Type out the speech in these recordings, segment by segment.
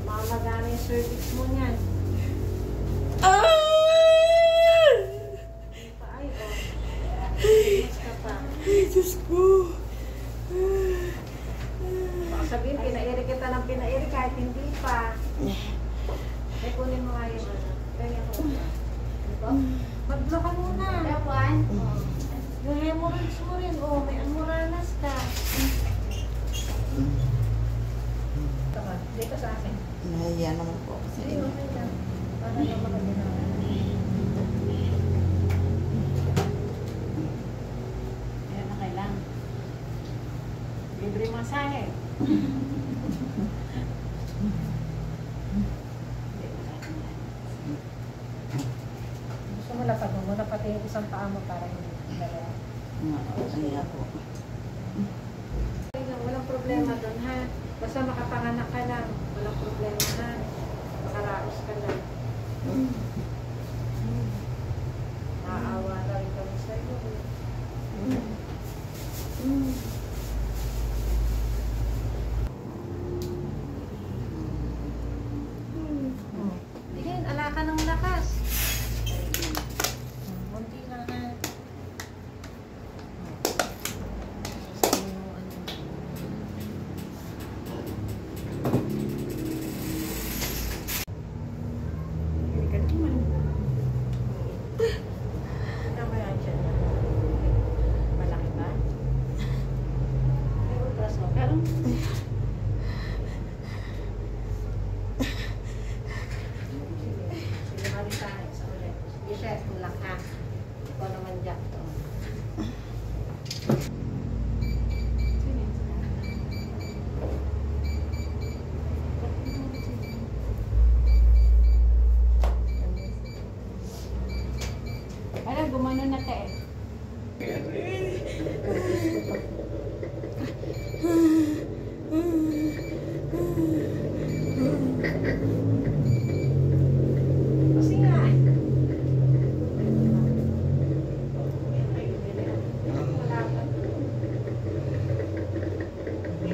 Mamagana yung cervix mo niyan. Ay, Diyos ko. baka sabihin, pinairi kita ng pinairi kahit hindi pa. Ay, kunin mo nga yung ano. Kaya ko. Mag-block ka muna. Dawan. Yung hemorrhoids mo rin. Oh, may amuranas ka. Tama, dito sa akin. Nahiya naman po ako sa inyo. Okay lang. Para na makaginawa. Ayan na kailang. Libre masahe. Gusto mo lapag mo na pati yung isang paa mo para hindi dalawa. Nahiya po. Okay lang, walang problema doon ha. Basta makapanganak ka lang. Walang problema ha. Makaraos ka lang. Naaawa na rin kami sa'yo. Sige, ala ka ng lakas. Munti lang ha. Malaki ba? May ultrasound. Pero, sige, mali tayo sa ulit. Sige, chef, tulak ha. Ikaw naman dyan to. Alam, gumano na te. Kasi nga.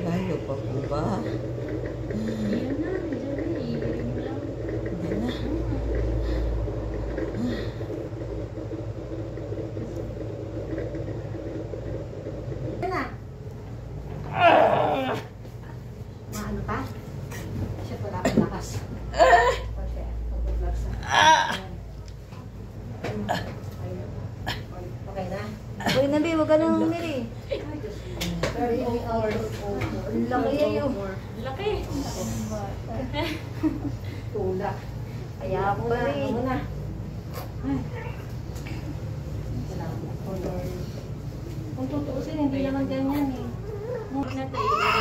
Layo pa po ba? Ayan na, dyan na. Iirin mo lang. Hindi na. Yan na. Maano pa? Siya wala akong lakas. Okay, mag-vlog sa. Okay na? Uy, Nabi, huwag ka nang umiri. Very over. Ang laki yun. Laki. Tulak. Kaya po Muna, rin. muna. Kung tutuusin, hindi naman ganyan eh. Muna tayo.